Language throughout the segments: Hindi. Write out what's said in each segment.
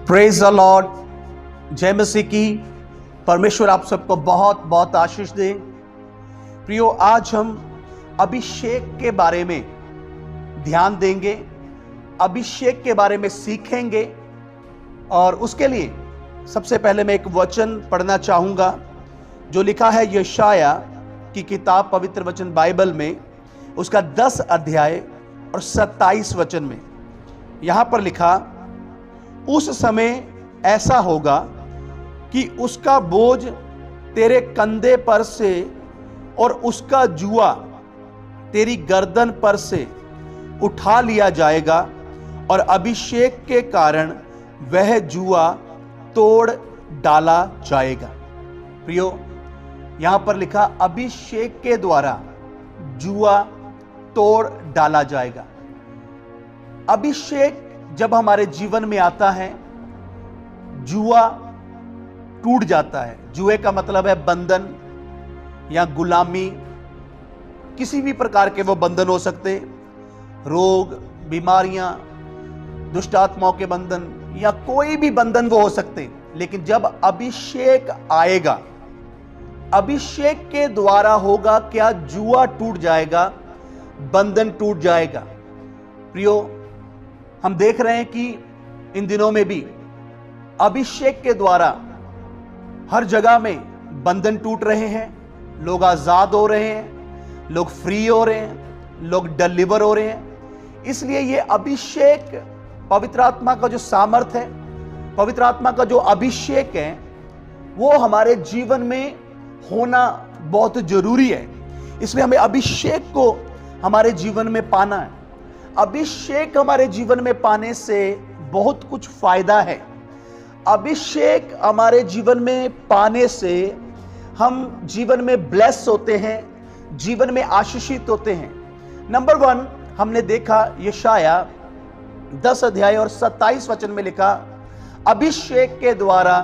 Praise the Lord. जय मसीह की। परमेश्वर आप सबको बहुत बहुत आशीष दे। प्रियो, आज हम अभिषेक के बारे में ध्यान देंगे, अभिषेक के बारे में सीखेंगे। और उसके लिए सबसे पहले मैं एक वचन पढ़ना चाहूँगा जो लिखा है यशाया की किताब पवित्र वचन बाइबल में, उसका 10 अध्याय और 27 वचन में। यहाँ पर लिखा, उस समय ऐसा होगा कि उसका बोझ तेरे कंधे पर से और उसका जुआ तेरी गर्दन पर से उठा लिया जाएगा और अभिषेक के कारण वह जुआ तोड़ डाला जाएगा। प्रियो, यहां पर लिखा अभिषेक के द्वारा जुआ तोड़ डाला जाएगा। अभिषेक जब हमारे जीवन में आता है, जुआ टूट जाता है। जुए का मतलब है बंधन या गुलामी। किसी भी प्रकार के वो बंधन हो सकते, रोग, बीमारियां, दुष्ट आत्माओं के बंधन या कोई भी बंधन वो हो सकते। लेकिन जब अभिषेक आएगा, अभिषेक के द्वारा होगा क्या? जुआ टूट जाएगा, बंधन टूट जाएगा। प्रियो, हम देख रहे हैं कि इन दिनों में भी अभिषेक के द्वारा हर जगह में बंधन टूट रहे हैं, लोग आजाद हो रहे हैं, लोग फ्री हो रहे हैं, लोग डिलीवर हो रहे हैं। इसलिए ये अभिषेक, पवित्र आत्मा का जो सामर्थ है, पवित्र आत्मा का जो अभिषेक है, वो हमारे जीवन में होना बहुत जरूरी है। इसलिए हमें अभिषेक को हमारे जीवन में पाना है। अभिषेक हमारे जीवन में पाने से बहुत कुछ फायदा है। अभिषेक हमारे जीवन में पाने से हम जीवन में ब्लेस होते हैं, जीवन में आशीषित होते हैं। नंबर 1 हमने देखा, यशाया 10 अध्याय और 27 वचन में लिखा, अभिषेक के द्वारा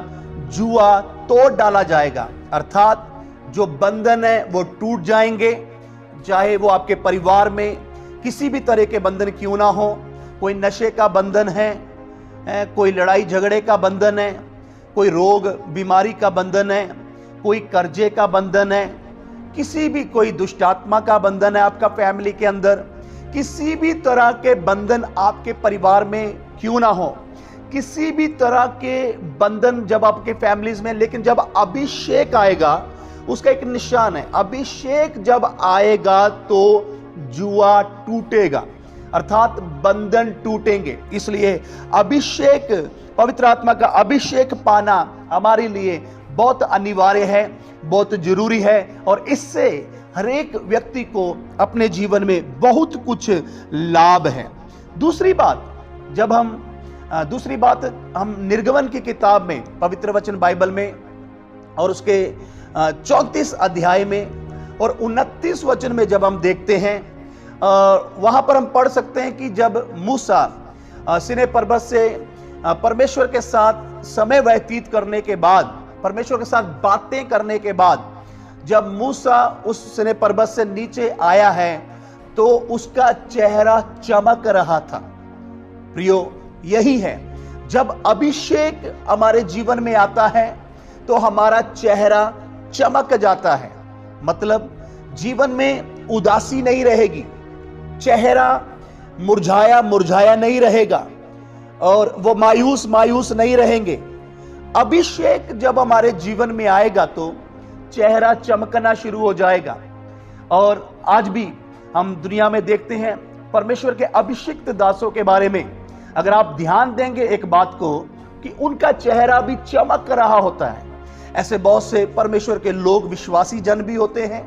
जुआ तोड़ डाला जाएगा। अर्थात जो बंधन है वो टूट जाएंगे। चाहे वो आपके परिवार में किसी भी तरह के बंधन क्यों ना हो, कोई नशे का बंधन है, कोई लड़ाई झगड़े का बंधन है, कोई रोग बीमारी का बंधन है, कोई कर्जे का बंधन है, किसी भी कोई दुष्ट आत्मा का बंधन है आपका फैमिली के अंदर, किसी भी तरह के बंधन आपके परिवार में क्यों ना हो, किसी भी तरह के बंधन जब आपके फैमिलीज में, लेकिन जब अभिषेक आएगा उसका एक निशान है। अभिषेक जब आएगा तो जुआ टूटेगा, अर्थात बंधन टूटेंगे। इसलिए अभिषेक, पवित्र आत्मा का अभिषेक पाना हमारे लिए बहुत अनिवार्य है, बहुत जरूरी है। और इससे हर एक व्यक्ति को अपने जीवन में बहुत कुछ लाभ है। दूसरी बात हम निर्गमन की किताब में, पवित्र वचन बाइबल में, और उसके 34 अध्याय में और 29 वचन में जब हम देखते हैं, वहां पर हम पढ़ सकते हैं कि जब मूसा सीनै पर्वत से परमेश्वर के साथ समय व्यतीत करने के बाद, परमेश्वर के साथ बातें करने के बाद, जब मूसा उस सीनै पर्वत से नीचे आया है तो उसका चेहरा चमक रहा था। प्रियो, यही है, जब अभिषेक हमारे जीवन में आता है तो हमारा चेहरा चमक जाता है। मतलब जीवन में उदासी नहीं रहेगी, चेहरा मुरझाया नहीं रहेगा और वो मायूस नहीं रहेंगे। अभिषेक जब हमारे जीवन में आएगा तो चेहरा चमकना शुरू हो जाएगा। और आज भी हम दुनिया में देखते हैं परमेश्वर के अभिषिक्त दासों के बारे में, अगर आप ध्यान देंगे एक बात को, कि उनका चेहरा भी चमक रहा होता है। ऐसे बहुत से परमेश्वर के लोग, विश्वासी जन भी होते हैं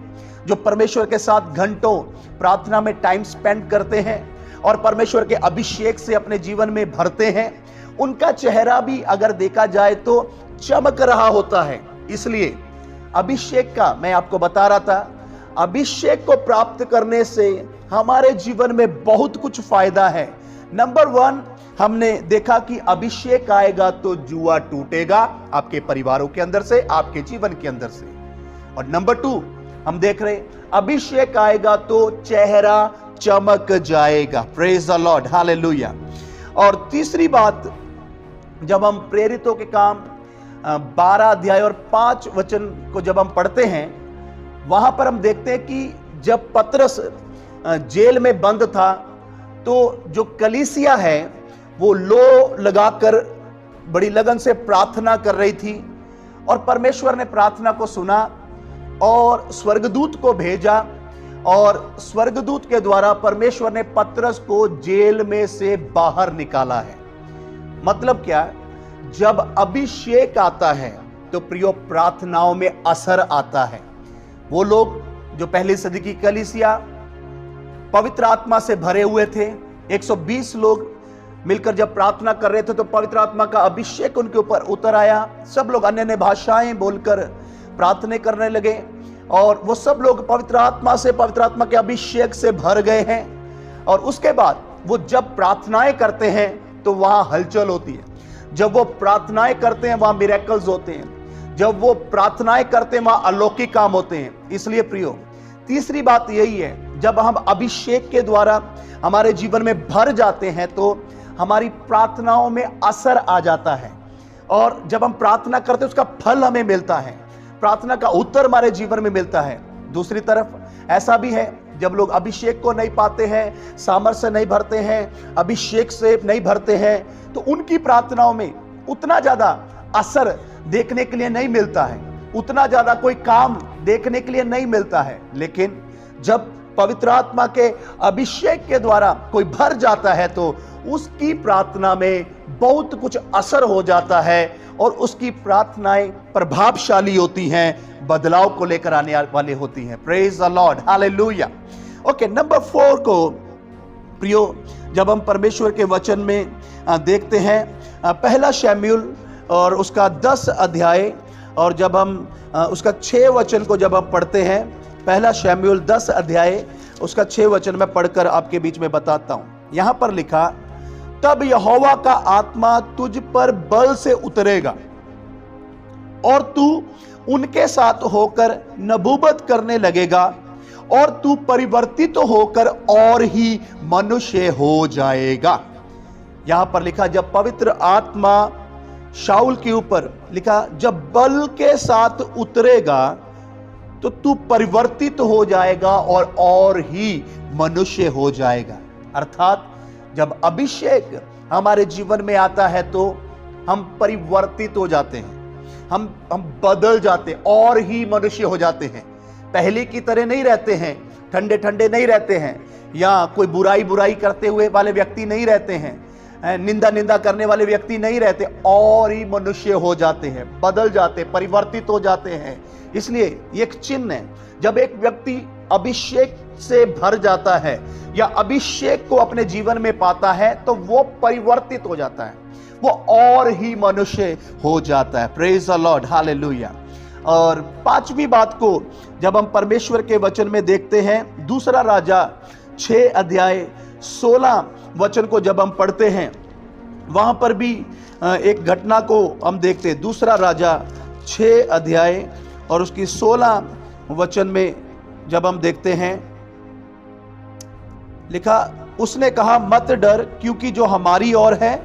जो परमेश्वर के साथ घंटों प्रार्थना में टाइम स्पेंड करते हैं और परमेश्वर के अभिषेक से अपने जीवन में भरते हैं। उनका चेहरा भी अगर देखा जाए तो चमक रहा होता है। इसलिए अभिषेक का मैं आपको बता रहा था, अभिषेक को प्राप्त करने से हमारे जीवन में बहुत कुछ फायदा है। नंबर 1 हमने देखा कि अभिषेक आएगा तो जुआ टूटेगा आपके परिवारों के अंदर से, आपके जीवन के अंदर से। और नंबर 2 हम देख रहे, अभिषेक आएगा तो चेहरा चमक जाएगा। Praise the Lord, hallelujah. और तीसरी बात जब हम प्रेरितों के काम 12 अध्याय और 5 वचन को जब हम पढ़ते हैं, वहां पर हम देखते हैं कि जब पतरस जेल में बंद था तो जो कलीसिया है वो लो लगाकर बड़ी लगन से प्रार्थना कर रही थी, और परमेश्वर ने प्रार्थना को सुना और स्वर्गदूत को भेजा, और स्वर्गदूत के द्वारा परमेश्वर ने पतरस को जेल में से बाहर निकाला है। मतलब क्या? जब अभिषेक आता है तो प्रियो प्रार्थनाओं में असर आता है। वो लोग जो पहली सदी की कलीसिया पवित्र आत्मा से भरे हुए थे, 120 लोग मिलकर जब प्रार्थना कर रहे थे तो पवित्र आत्मा का अभिषेक उनके ऊपर उतर आया। सब लोग अन्य भाषाएं बोलकर प्रार्थना करने लगे, और वो सब लोग पवित्र आत्मा के अभिषेक से भर गए हैं। और उसके बाद वो जब प्रार्थनाएं करते हैं तो वहां हलचल होती है। जब वो प्रार्थनाएं करते हैं वहां मिरेकल्स होते हैं। जब वो प्रार्थनाएं करते हैं वहां अलौकिक काम होते हैं। इसलिए प्रियो, तीसरी बात यही है, जब हम अभिषेक के द्वारा हमारे जीवन में भर जाते हैं तो हमारी प्रार्थनाओं में असर आ जाता है, और जब हम प्रार्थना करते हैं उसका फल हमें मिलता है, प्रार्थना का उत्तर हमारे जीवन में मिलता है। दूसरी तरफ ऐसा भी है, जब लोग अभिषेक को नहीं पाते हैं, सामर्थ्य से नहीं भरते हैं, अभिषेक से नहीं भरते हैं, तो उनकी प्रार्थनाओं में उतना ज्यादा असर देखने के लिए नहीं मिलता है, उतना ज्यादा कोई काम देखने के लिए नहीं मिलता है। लेकिन जब पवित्र आत्मा के अभिषेक के द्वारा कोई भर जाता है तो उसकी प्रार्थना में बहुत कुछ असर हो जाता है, और उसकी प्रार्थनाएं प्रभावशाली होती हैं, बदलाव को लेकर आने वाले होती हैं। Praise the Lord, hallelujah. Okay, number 4 को प्रियो, जब हम परमेश्वर के वचन में देखते हैं, पहला शमूएल और उसका 10 अध्याय, और जब हम उसका 6 वचन को जब हम पढ़ते हैं, पहला शमूएल 10 अध्याय उसका 6 वचन में पढ़कर आपके बीच में बताता हूं। यहां पर लिखा, तब यहोवा का आत्मा तुझ पर बल से उतरेगा और तू उनके साथ होकर नबूवत करने लगेगा, और तू परिवर्तित होकर और ही मनुष्य हो जाएगा। यहां पर लिखा, जब पवित्र आत्मा शाऊल के ऊपर लिखा, जब बल के साथ उतरेगा तो तू परिवर्तित हो जाएगा और ही मनुष्य हो जाएगा। अर्थात जब अभिषेक हमारे जीवन में आता है तो हम परिवर्तित हो जाते हैं, हम बदल जाते हैं, और ही मनुष्य हो जाते हैं। पहले की तरह नहीं रहते हैं, ठंडे ठंडे नहीं रहते हैं, या कोई बुराई करते हुए वाले व्यक्ति नहीं रहते हैं, निंदा करने वाले व्यक्ति नहीं रहते, और ही मनुष्य हो जाते हैं, बदल जाते, परिवर्तित हो जाते हैं। इसलिए एक चिन्ह है, जब एक व्यक्ति अभिषेक से भर जाता है या अभिषेक को अपने जीवन में पाता है तो वो परिवर्तित हो जाता है, वो और ही मनुष्य हो जाता है। Praise the Lord, hallelujah. और 5वीं बात को जब हम परमेश्वर के वचन में देखते हैं, दूसरा राजा 6 अध्याय 16 वचन को जब हम पढ़ते हैं, वहां पर भी एक घटना को हम देखते हैं। दूसरा राजा 6 अध्याय और उसकी 16 वचन में जब हम देखते हैं, लिखा, उसने कहा, मत डर, क्योंकि जो हमारी ओर है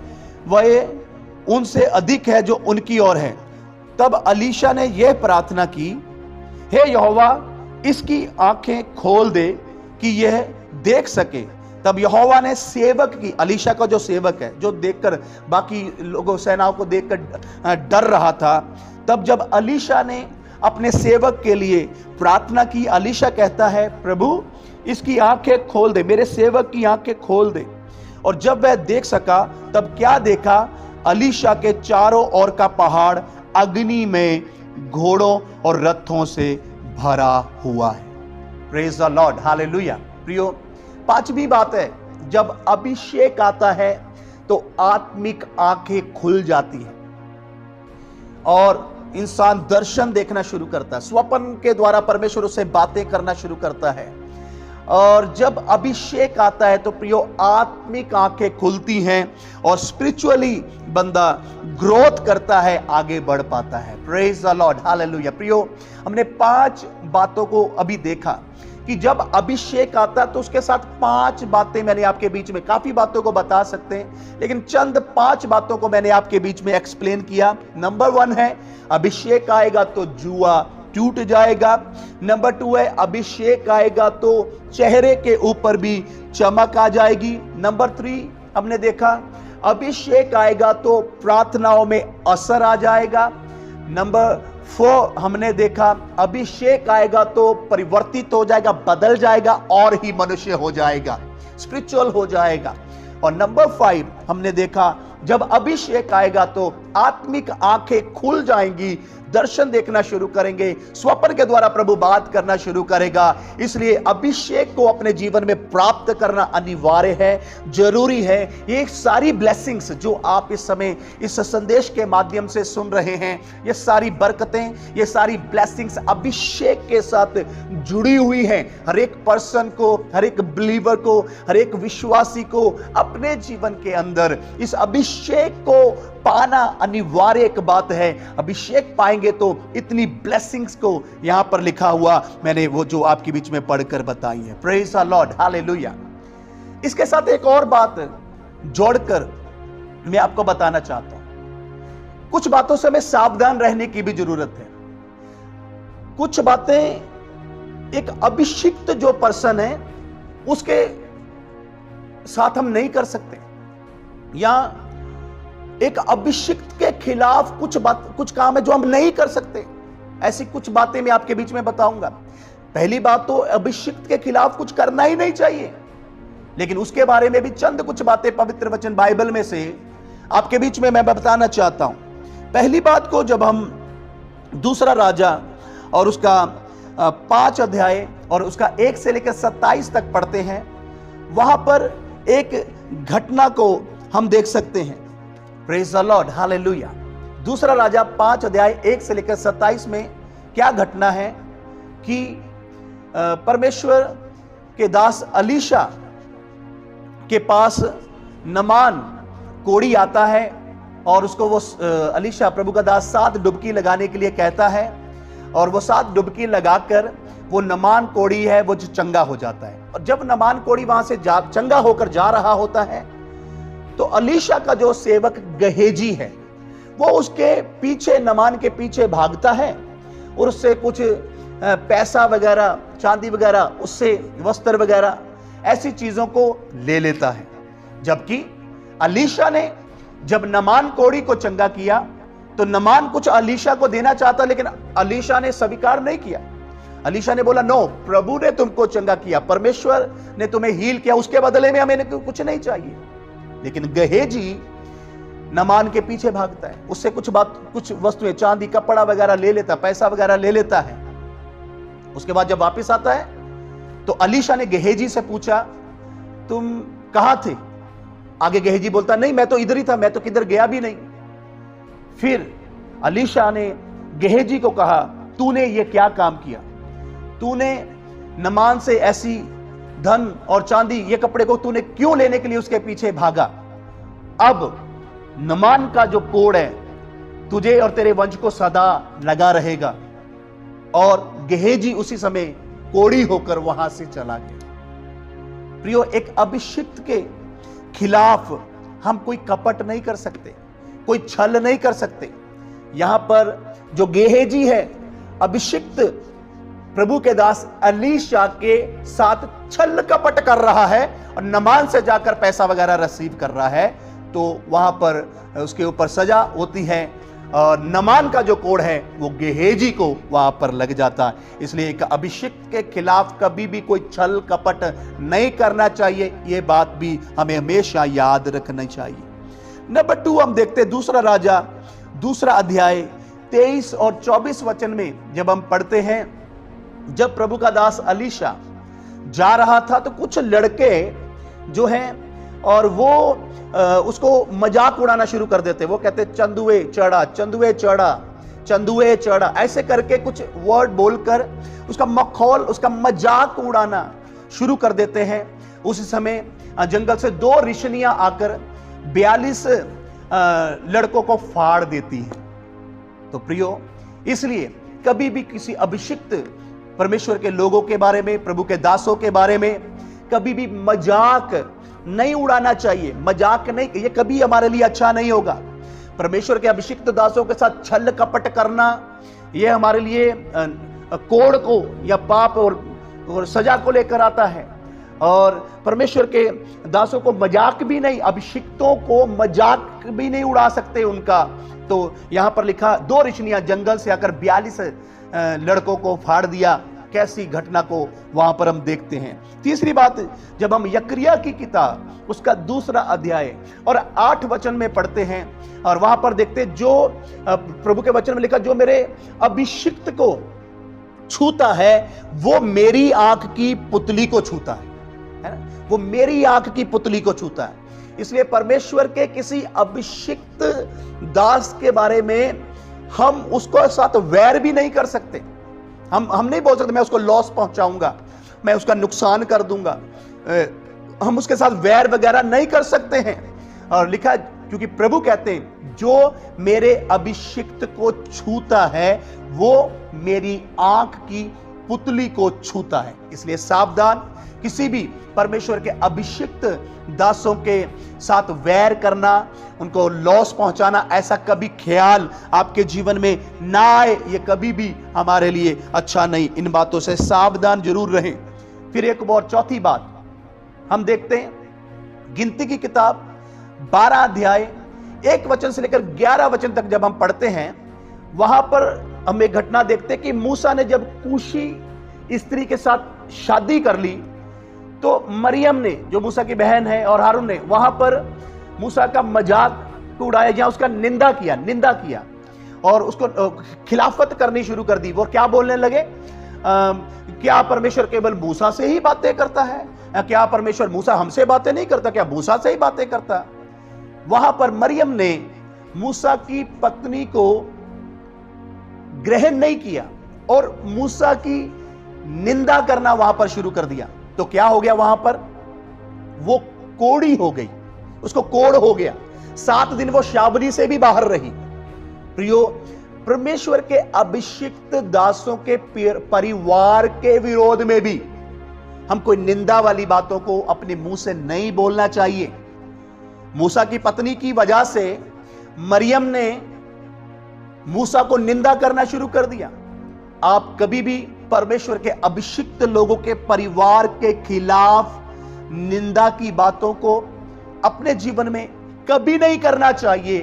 वह उनसे अधिक है जो उनकी ओर है। तब अलीशा ने यह प्रार्थना की, हे यहोवा, इसकी आंखें खोल दे कि यह देख सके। तब यहोवा ने सेवक की, अलीशा का जो सेवक है, जो देखकर बाकी लोगों सेनाओं को देखकर डर रहा था, तब जब अलीशा ने अपने सेवक के लिए प्रार्थना की, अलीशा कहता है, प्रभु इसकी आंखें खोल दे, मेरे सेवक की आंखें खोल दे। और जब वह देख सका तब क्या देखा, अलीशा के चारों ओर का पहाड़ अग्नि में घोड़ों और रथों से भरा हुआ है। Praise the Lord, hallelujah. प्रियो, 5वीं बात है, जब अभिषेक आता है तो आत्मिक आंखें खुल जाती है और इंसान दर्शन देखना शुरू करता है, स्वप्न के द्वारा परमेश्वर उससे बातें करना शुरू करता है। और जब अभिषेक आता है तो प्रियो आत्मिक आंखें खुलती हैं और स्पिरिचुअली बंदा ग्रोथ करता है, आगे बढ़ पाता है। Praise the Lord, hallelujah. प्रियो, हमने 5 बातों को अभी देखा कि जब अभिषेक आता तो उसके साथ 5 बातें मैंने आपके बीच में, काफी बातों को बता सकते हैं लेकिन चंद 5 बातों को मैंने आपके बीच में एक्सप्लेन किया। नंबर 1 है अभिषेक आएगा तो जुआ टूट जाएगा। नंबर 2 है अभिषेक आएगा तो चेहरे के ऊपर भी चमक आ जाएगी। नंबर 3 हमने देखा अभिषेक आएगा तो प्रार्थनाओं में असर आ जाएगा। नंबर 4 हमने देखा अभिषेक आएगा तो परिवर्तित हो जाएगा, बदल जाएगा और ही मनुष्य हो जाएगा, स्पिरिचुअल हो जाएगा। और नंबर 5 हमने देखा जब अभिषेक आएगा तो आत्मिक आंखें खुल जाएंगी, दर्शन देखना शुरू करेंगे, स्वप्न के द्वारा प्रभु बात करना शुरू करेगा। इसलिए अभिषेक को अपने जीवन में प्राप्त करना अनिवार्य है, जरूरी है। ये सारी ब्लेसिंग्स जो आप इस समय इस संदेश के माध्यम से सुन रहे हैं, ये सारी बरकतें, ये सारी ब्लेसिंग्स अभिषेक के साथ जुड़ी हुई हैं। हर एक पर्सन को, हर एक बिलीवर को, हर एक विश्वासी को अपने जीवन के अंदर इस अभिषेक को पाना अनिवार्य एक बात है। अभिषेक पाएंगे तो इतनी ब्लेसिंग्स को यहां पर लिखा हुआ मैंने वो जो आपके बीच में पढ़कर बताई है। Praise the Lord, hallelujah. इसके साथ एक और बात जोड़कर मैं आपको बताना चाहता हूं। कुछ बातों से हमें सावधान रहने की भी जरूरत है। कुछ बातें एक अभिषिक्त जो पर्सन है उसके साथ हम नहीं कर सकते, या एक अभिषिक्त के खिलाफ कुछ काम है जो हम नहीं कर सकते। ऐसी कुछ बातें मैं आपके बीच में बताऊंगा। पहली बात तो अभिषिक्त के खिलाफ कुछ करना ही नहीं चाहिए, लेकिन उसके बारे में भी चंद कुछ बातें पवित्र वचन बाइबल में से आपके बीच में मैं बताना चाहता हूं। पहली बात को जब हम दूसरा राजा और उसका 5 अध्याय और उसका 1 से लेकर 27 तक पढ़ते हैं, वहां पर एक घटना को हम देख सकते हैं। Praise the Lord, hallelujah. दूसरा राजा 5 अध्याय 1 से लेकर 27 में क्या घटना है कि परमेश्वर के दास अलीशा के पास नमान कोढ़ी आता है और उसको वो अलीशा प्रभु का दास 7 डुबकी लगाने के लिए कहता है, और वो 7 डुबकी लगाकर वो नमान कोढ़ी है वो चंगा हो जाता है। और जब नमान कोढ़ी वहां से चंगा होकर जा रहा होता है तो अलीशा का जो सेवक गहेजी है वो उसके पीछे, नमान के पीछे भागता है और उससे कुछ पैसा वगैरह, चांदी वगैरह, उससे वस्त्र वगैरह ऐसी चीजों को ले लेता है। जबकि अलीशा ने जब नमान कोढ़ी को चंगा किया तो नमान कुछ अलीशा को देना चाहता, लेकिन अलीशा ने स्वीकार नहीं किया। अलीशा ने बोला, नो, प्रभु ने तुमको चंगा किया, परमेश्वर ने तुम्हें हील किया, उसके बदले में हमें कुछ नहीं चाहिए। लेकिन गहेजी नमान के पीछे भागता है, उससे कुछ वस्तुएं, चांदी, कपड़ा वगैरह ले लेता, पैसा वगैरह ले लेता है। उसके बाद जब वापस आता है तो अलीशा ने गहेजी से पूछा, तुम कहां थे? आगे गहेजी बोलता, नहीं, मैं तो इधर ही था, मैं तो किधर गया भी नहीं। फिर अलीशा ने गहेजी को कहा, तूने ये क्या काम किया? तूने नमान से ऐसी धन और चांदी, ये कपड़े को तूने क्यों लेने के लिए उसके पीछे भागा? अब नमान का जो कोढ़ है तुझे और तेरे वंश को सदा लगा रहेगा। और गहेजी उसी समय कोढ़ी होकर वहां से चला गया। प्रियो, एक अभिषिक्त के खिलाफ हम कोई कपट नहीं कर सकते, कोई छल नहीं कर सकते। यहां पर जो गेहेजी है, अभिषिक्त प्रभु के दास अलीशा के साथ छल कपट कर रहा है और नमान से जाकर पैसा वगैरह रिसीव कर रहा है, तो वहां पर उसके ऊपर सजा होती है और नमान का जो कोढ़ है वो गेहेजी को वहां पर लग जाता है। इसलिए एक अभिषिक्त के खिलाफ कभी भी कोई छल कपट नहीं करना चाहिए, ये बात भी हमें हमेशा याद रखना चाहिए। नंबर 2 हम देखते हैं दूसरा राजा, दूसरा अध्याय 23 और 24 वचन में जब हम पढ़ते हैं, जब प्रभु का दास अलीशा जा रहा था तो कुछ लड़के जो हैं और वो उसको मजाक उड़ाना शुरू कर देते। वो कहते चंदुए चढ़ा, चंदुए चढ़ा, चंदुए चढ़ा, ऐसे करके कुछ वर्ड बोलकर उसका मखौल, उसका मजाक उड़ाना शुरू कर देते हैं। उस समय जंगल से 2 ऋषनियां आकर 42 लड़कों को फाड़ देती हैं। तो प्रियो, इसलिए कभी भी किसी अभिषिक्त परमेश्वर के लोगों के बारे में, प्रभु के दासों के बारे में कभी भी मजाक नहीं उड़ाना चाहिए। मजाक नहीं, ये कभी हमारे लिए अच्छा नहीं होगा। परमेश्वर के अभिषिक्त दासों के साथ छल कपट करना, यह हमारे लिए कोड़ को या पाप और सजा को लेकर आता है। और परमेश्वर के दासों को मजाक भी नहीं, अभिषिक्तों को मजाक भी नहीं उड़ा सकते उनका। तो यहां पर लिखा 2 रिछनियां जंगल से आकर 42 लड़कों को फाड़ दिया। कैसी घटना को वहां पर हम देखते हैं। तीसरी बात, जब हम यकरिया की किताब उसका 2 अध्याय और 8 वचन में पढ़ते हैं और वहां पर देखते हैं, जो प्रभु के वचन में लिखा, जो मेरे अभिषिक्त को छूता है वो मेरी आंख की पुतली को छूता है ना? वो मेरी आंख की पुतली को छूता है। इसलिए परमेश्वर के किसी अभिषिक्त दास के बारे में हम उसको साथ वैर भी नहीं कर सकते। हम नहीं बोल सकते मैं उसको लॉस पहुंचाऊंगा, मैं उसका नुकसान कर दूंगा। हम उसके साथ वैर वगैरह नहीं कर सकते हैं। और लिखा, क्योंकि प्रभु कहते हैं जो मेरे अभिषिक्त को छूता है वो मेरी आंख की पुतली को छूता है। इसलिए सावधान, किसी भी परमेश्वर के अभिषिक्त दासों के साथ वैर करना, उनको लॉस पहुंचाना, ऐसा कभी ख्याल आपके जीवन में ना आए। ये कभी भी हमारे लिए अच्छा नहीं। इन बातों से सावधान जरूर रहें। फिर एक और चौथी बात हम देखते हैं, गिनती की किताब 12 अध्याय 1 वचन से लेकर 11 वचन तक जब हम पढ़ते हैं, वहां पर हम एक घटना देखते हैं कि मूसा ने जब कूशी स्त्री के साथ शादी कर ली तो मरियम ने, जो मूसा की बहन है, और हारून ने वहां पर मूसा का मजाक उड़ाया, जहां उसका निंदा किया और उसको खिलाफत करनी शुरू कर दी। वो क्या बोलने लगे, क्या परमेश्वर केवल मूसा से ही बातें करता है? क्या परमेश्वर मूसा हमसे बातें नहीं करता? क्या मूसा से ही बातें करता? वहां पर मरियम ने मूसा की पत्नी को ग्रहण नहीं किया और मूसा की निंदा करना वहां पर शुरू कर दिया। तो क्या हो गया वहां पर? वो कोड़ी हो गई, उसको कोड़ हो गया। 7 दिन वो शाबरी से भी बाहर रही। प्रियो, परमेश्वर के अभिषिक्त दासों के परिवार के विरोध में भी हम कोई निंदा वाली बातों को अपने मुंह से नहीं बोलना चाहिए। मूसा की पत्नी की वजह से मरियम ने मूसा को निंदा करना शुरू कर दिया। आप कभी भी परमेश्वर के अभिषिक्त लोगों के परिवार के खिलाफ निंदा की बातों को अपने जीवन में कभी नहीं करना चाहिए।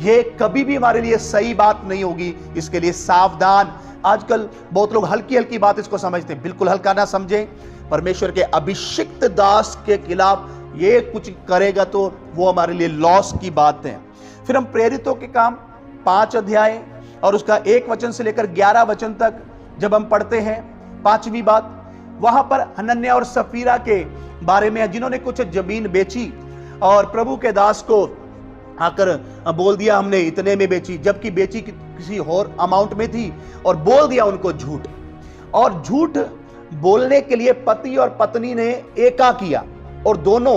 यह कभी भी हमारे लिए सही बात नहीं होगी। इसके लिए सावधान। आजकल बहुत लोग हल्की हल्की बात इसको समझते हैं, बिल्कुल हल्का ना समझें। परमेश्वर के अभिषिक्त दास के खिलाफ ये कुछ करेगा तो वो हमारे लिए लॉस की बात है। फिर हम प्रेरितों के काम 5 अध्याय और उसका 1 वचन से लेकर 11 वचन तक जब हम पढ़ते हैं, 5वीं बात, वहां पर हनन्याह और सफीरा के बारे में, जिन्होंने कुछ जमीन बेची और प्रभु के दास को आकर बोल दिया हमने इतने में बेची, जबकि बेची किसी और अमाउंट में थी, और बोल दिया उनको झूठ। और झूठ बोलने के लिए पति और पत्नी ने एका किया और दोनों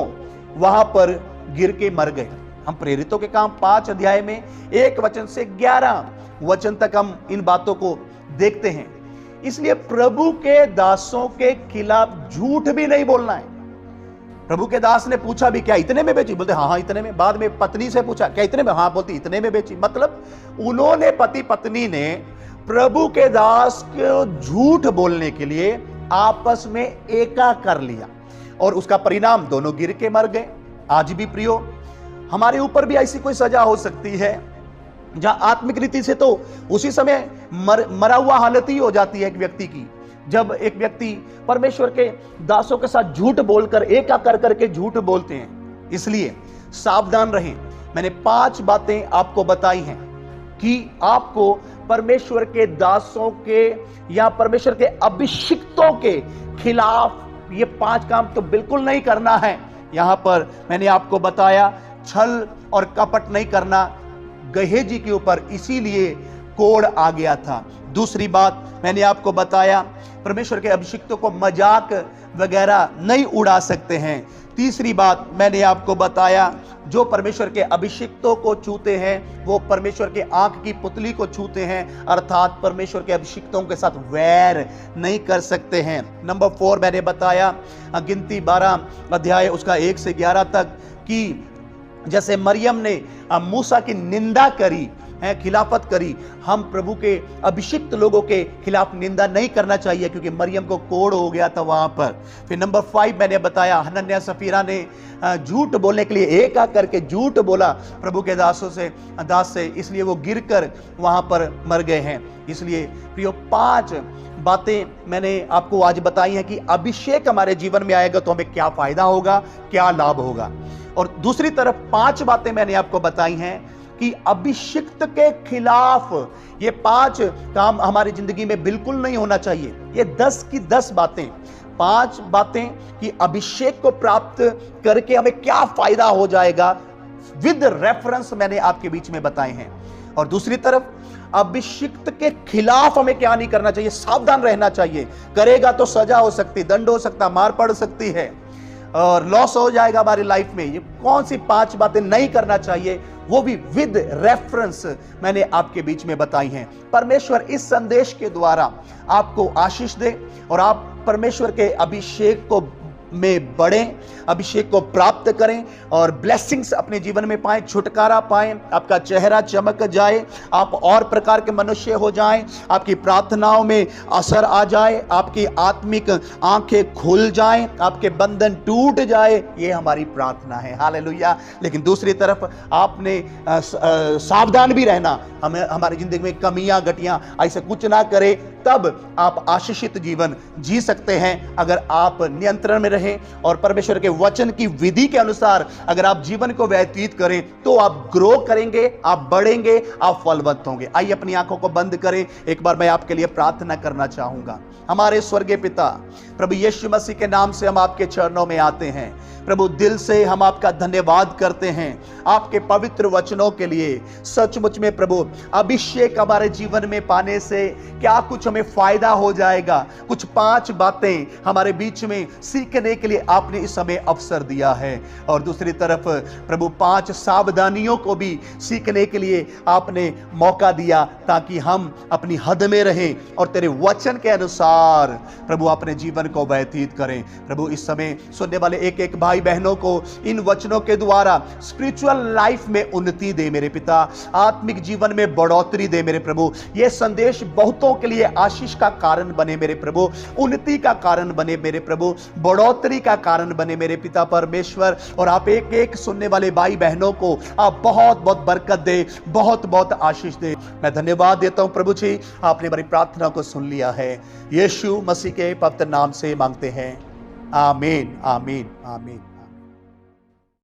वहां पर गिर के मर गए। हम प्रेरितों के काम 5 अध्याय में 1 वचन से 11 वचन तक हम इन बातों को देखते हैं। इसलिए प्रभु के दासों के खिलाफ झूठ भी नहीं बोलना है। प्रभु के दास ने पूछा भी, क्या इतने में बेची? बोलते हाँ इतने में। बाद में पत्नी से पूछा, क्या इतने में? हाँ बोलती इतने में बेची। मतलब उन्होंने, पति पत्नी ने प्रभु के दास को झूठ बोलने के लिए आपस में एका कर लिया और उसका परिणाम दोनों गिर के मर गए। आज भी प्रियो, हमारे ऊपर भी ऐसी कोई सजा हो सकती है जहां आत्मिक रीति से तो उसी समय मरा हुआ हालत ही हो जाती है एक व्यक्ति की, जब एक व्यक्ति परमेश्वर के दासों के साथ झूठ बोलकर, एका कर करके झूठ बोलते हैं। इसलिए सावधान रहें। मैंने 5 बातें आपको बताई हैं कि आपको परमेश्वर के दासों के या परमेश्वर के अभिषिक्तों के खिलाफ ये 5 काम तो बिल्कुल नहीं करना है। यहां पर मैंने आपको बताया, छल और कपट नहीं करना। गहेजी के ऊपर इसीलिए कोड़ आ गया था। दूसरी बात मैंने आपको बताया, परमेश्वर के अभिषिक्तों को मजाक वगैरह नहीं उड़ा सकते हैं। तीसरी बात मैंने आपको बताया, जो परमेश्वर के अभिषिक्तों को छूते हैं वो परमेश्वर के आंख की पुतली को छूते हैं, अर्थात परमेश्वर के अभिषिक्तों के साथ वैर नहीं कर सकते हैं। नंबर 4 मैंने बताया गिनती 12 अध्याय उसका 1 से 11 तक कि जैसे मरियम ने मूसा की निंदा करी है, खिलाफत करी, हम प्रभु के अभिषिक्त लोगों के खिलाफ निंदा नहीं करना चाहिए, क्योंकि मरियम को कोड़ हो गया था वहां पर। फिर नंबर 5 मैंने बताया हनन्याह सफीरा ने झूठ बोलने के लिए एक करके झूठ बोला प्रभु के दास से, इसलिए वो गिरकर वहां पर मर गए हैं। इसलिए प्रियो 5 बातें मैंने आपको आज बताई हैं कि अभिषेक हमारे जीवन में आएगा तो हमें क्या फायदा होगा, क्या लाभ होगा। और दूसरी तरफ 5 बातें मैंने आपको बताई हैं कि अभिषिक्त के खिलाफ ये 5 काम हमारी जिंदगी में बिल्कुल नहीं होना चाहिए। ये 10 की 10 बातें, 5 बातें कि अभिषेक को प्राप्त करके हमें क्या फायदा हो जाएगा, विद रेफरेंस मैंने आपके बीच में बताए हैं। और दूसरी तरफ अभिषिक्त के खिलाफ हमें क्या नहीं करना चाहिए, सावधान रहना चाहिए। करेगा तो सजा हो सकती, दंड हो सकता, मार पड़ सकती है और लॉस हो जाएगा हमारी लाइफ में। ये कौन सी 5 बातें नहीं करना चाहिए, वो भी विद रेफरेंस मैंने आपके बीच में बताई हैं। परमेश्वर इस संदेश के द्वारा आपको आशीष दे और आप परमेश्वर के अभिषेक को में बढ़ें, अभिषेक को प्राप्त करें और ब्लेसिंग्स अपने जीवन में पाएं, छुटकारा पाएं, आपका चेहरा चमक जाए, आप और प्रकार के मनुष्य हो जाएं, आपकी प्रार्थनाओं में असर आ जाए, आपकी आत्मिक आंखें खुल जाएं, आपके बंधन टूट जाए। ये हमारी प्रार्थना है, हालेलुया। लेकिन दूसरी तरफ आपने सावधान भी रहना, हमें हमारी जिंदगी में कमियां घटियां ऐसे कुछ ना करे, तब आप आशीषित जीवन जी सकते हैं अगर आप नियंत्रण में रहें और परमेश्वर के वचन की विधि के अनुसार अगर आप जीवन को व्यतीत करें तो आप ग्रो करेंगे, आप बढ़ेंगे, आप फलवंत होंगे। आइए अपनी आंखों को बंद करें, एक बार मैं आपके लिए प्रार्थना करना चाहूंगा। हमारे स्वर्गीय पिता, प्रभु यीशु मसीह के नाम से हम आपके चरणों में आते हैं। प्रभु दिल से हम आपका धन्यवाद करते हैं आपके पवित्र वचनों के लिए। सचमुच में प्रभु अभिषेक हमारे जीवन में पाने से क्या कुछ हमें फायदा हो जाएगा, कुछ 5 बातें हमारे बीच में सीखने के लिए आपने इस समय अवसर दिया है। और दूसरी तरफ प्रभु 5 सावधानियों को भी सीखने के लिए आपने मौका दिया ताकि हम अपनी हद में रहें और तेरे वचन के अनुसार प्रभु अपने जीवन को व्यतीत करें। प्रभु इस समय सुनने वाले एक एक भाई बहनों को इन वचनों के द्वारा स्पिरिचुअल लाइफ में उन्नति दे मेरे पिता, आत्मिक जीवन में बढ़ोतरी दे मेरे प्रभु। यह संदेश बहुतों के लिए आशीष का कारण बने मेरे प्रभु, उन्नति का कारण बने मेरे प्रभु, बढ़ोतरी का कारण बने मेरे पिता परमेश्वर। और आप एक एक सुनने वाले भाई बहनों को आप बहुत बहुत बरकत दे, बहुत बहुत आशीष दे। मैं धन्यवाद देता हूं प्रभु जी, आपने हमारी प्रार्थना को सुन लिया है। यीशु मसीह के पवित्र नाम से मांगते हैं, आमीन, आमीन, आमीन।